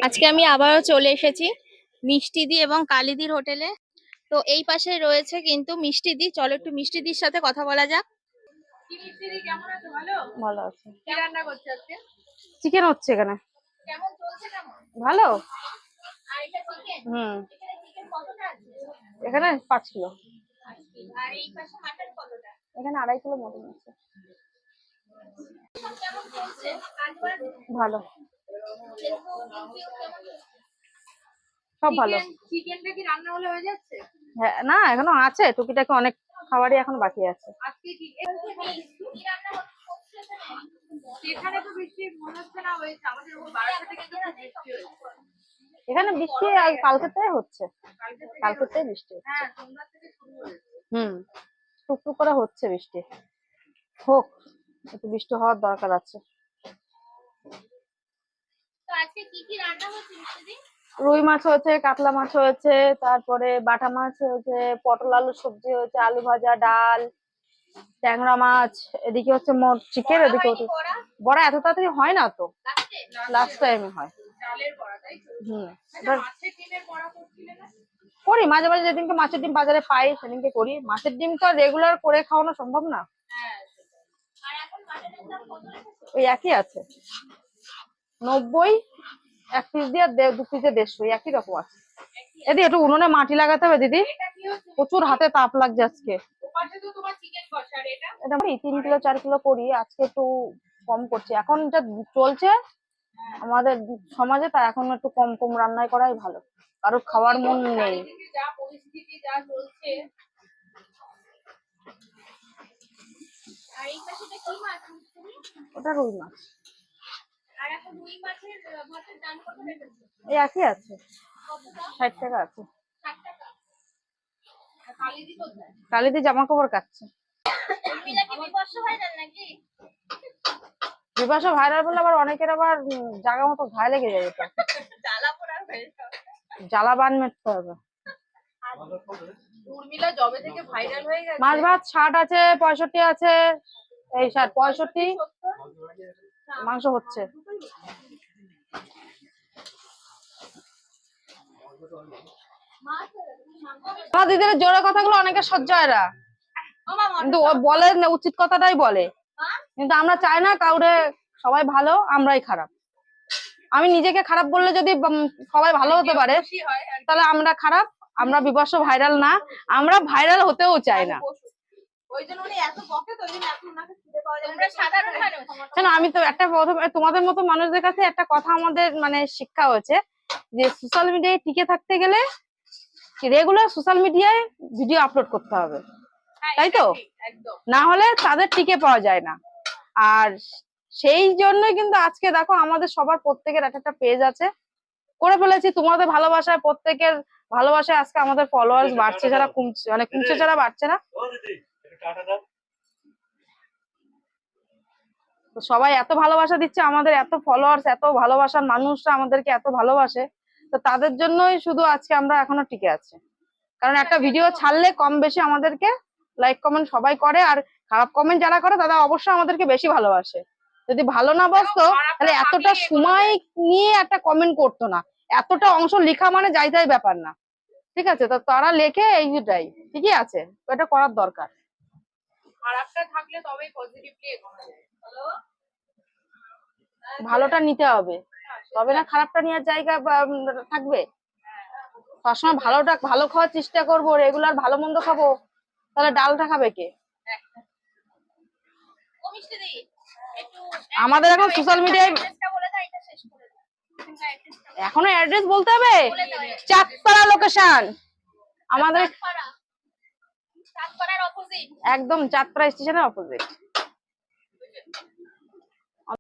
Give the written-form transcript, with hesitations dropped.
আজকে আমি আবারও চলে এসেছি মিষ্টিদি এবং কালিদির হোটেলে। তো এই পাশে রয়েছে কিন্তু মিষ্টিদি। চলো একটু মিষ্টিদির সাথে কথা বলা যাক। কি মিষ্টিদি, কেমন আছো? ভালো ভালো আছে। কি রান্না করছো আজকে? চিকেন হচ্ছে এখানে। কেমন চলছে? কেমন ভালো। আর এটা চিকেন? এখানে চিকেন কতটা আছে? এখানে 5 কিলো। আর এই পাশে মাটন কতটা? এখানে 2.5 কিলো মটন আছে। সব কেমন চলছে? কাজবাজ ভালো, ফেসবুক ইউটিউব কেমন চলছে? সব ভালো। চিকেনটা কি রান্না হলে হয়ে যাচ্ছে? হ্যাঁ, না এখনো আছে, টুকিটাকি অনেক খাবারই এখন বাকি আছে। আজকে কি কি রান্না হচ্ছে এখানে? তো বৃষ্টি মনে হচ্ছে না হয়েছে, আমাদের উপর বারাসাতে কিন্তু খুব বৃষ্টি হয়েছে। এখানে বৃষ্টি কালকে থেকে হচ্ছে, কালকে থেকে বৃষ্টি হচ্ছে। হ্যাঁ, সোমবার থেকে শুরু হয়েছে। টুকটুক করে হচ্ছে বৃষ্টি। হোক, একটু বৃষ্টি হওয়ার দরকার আছে। তো আজকে কি কি রান্না হচ্ছে মিষ্টিদি? রুই মাছ হয়েছে, কাতলা মাছ হয়েছে, তারপরে বাটা মাছ হয়েছে, পটল আলু সবজি হয়েছে, আলু ভাজা, ডাল, ট্যাংরা মাছ, এদিকে হচ্ছে মোট চিকেন, এদিকে হচ্ছে বড়া। এত তাড়াতাড়ি হয় না তো, লাস্ট টাইমে হয়। ডালের বড়া, তাই তো? মাছের ডিমের বড়া করছিলে না? করি মাঝে মাঝে, যেদিনকে মাছের ডিম বাজারে পাই সেদিনকে করি। মাছের ডিম তো রেগুলার করে খাওয়ানো সম্ভব না। হ্যাঁ। আর এখন মাটনের দাম কত রেখেছো? ওই একই আছে, 90। 1 পিস দিয়ে 2 পিসে 150, একই রকম আছে। দিদি একটু উনুনে মাটি লাগাতে হবে দিদি, প্রচুর হাতে তাপ লাগছে আজকে। এটা 3 কিলো 4 কিলো করি, আজকে একটু কম করছি। এখন যা চলছে আমাদের সমাজে, তা এখন একটু কম কম রান্নাই করাই ভালো, কারোর খাওয়ার মন নেই। যা পরিস্থিতি যা চলছে। আর এই পাশেটা কি মাছ? ওটা রুই মাছ। আর এখন রুই মাছের ভাতের দাম কত রেখেছো? এই একই আছে, 60 টাকা আছে। 60 টাকা। আর কালিদি কোথায়? কালিদি জামা কাপড় কাচ্ছে। উর্মিলা কি বিবর্ষ ভাইরাল নাকি? বিপাশা ভাইরাল বলে আবার অনেকের আবার জায়গা মতো ঘায়ে লেগে যাবে, তো জ্বালা পোড়ার হয়েছে। জ্বালা বান মেটতে হবে। উর্মিলা জবে থেকে ভাইরাল হয়ে গেছে। মাছ ভাত 60 আছে, 65 আছে, এই 60 65 মাংস হচ্ছে। আমার দিদির জোরে কথাগুলো অনেকে সহ্য হয় না, কিন্তু ও বলে না, উচিত কথাটাই বলে। কিন্তু আমরা চাই না কাউরে, সবাই ভালো আমরাই খারাপ। আমি নিজেকে খারাপ বললে যদি সবাই ভালো হতে পারে, তাহলে আমরা খারাপ। আমরা বিবর্ষ ভাইরাল না, আমরা ভাইরাল হতেও চাই না। আমি তো একটা তোমাদের মতো মানুষদের কাছে একটা কথা আমাদের মানে শিক্ষা হয়েছে, যে সোশ্যাল মিডিয়ায় টিকে থাকতে গেলে রেগুলার সোশ্যাল মিডিয়ায় ভিডিও আপলোড করতে হবে, তাই তো? না হলে তাদের টিকে পাওয়া যায় না। আর সেই জন্যই কিন্তু আজকে দেখো আমাদের সবার প্রত্যেকের একটা পেজ আছে, করে ফেলেছি। তোমাদের ভালোবাসায়, প্রত্যেকের ভালোবাসায় আজকে আমাদের ফলোয়ার্স বাড়ছে, যারা কমছে মানে কমছে, যারা বাড়ছে না। তো সবাই এত ভালোবাসা দিচ্ছে আমাদের, এত ফলোয়ার্স, এত ভালোবাসার মানুষরা আমাদেরকে এত ভালোবাসে, তো তাদের জন্যই শুধু আজকে আমরা এখনো টিকে আছি। কারণ একটা ভিডিও ছাড়লে কম বেশি আমাদেরকে লাইক কমেন্ট সবাই করে, আর খারাপ কমেন্ট যারা করে তারা অবশ্যই আমাদেরকে বেশি ভালোবাসে। যদি ভালো না বাসতো তাহলে এতটা সময় নিয়ে একটা কমেন্ট করতো না, এতটা অংশ লেখা মানে যাই তাই ব্যাপার না। ঠিক আছে, তো তারা লেখে এইটাই ঠিকই আছে, এটা করার দরকার। খারাপটা থাকলে তবেই পজিটিভলি এগোনো যায়। ভালোটা নিতে হবে, তবে না খারাপটা নেওয়ার জায়গা থাকবে। সবসময় ভালোটা ভালো খাওয়ার চেষ্টা করবো, রেগুলার ভালো মন্দ খাবো, তাহলে ডালটা খাবে কে? আমাদের এখন সোশ্যাল মিডিয়ায় এখনো অ্যাড্রেস বলতে হবে। চাঁদপাড়া লোকেশন আমাদের, একদম চাঁদপাড়া স্টেশনের অপোজিট।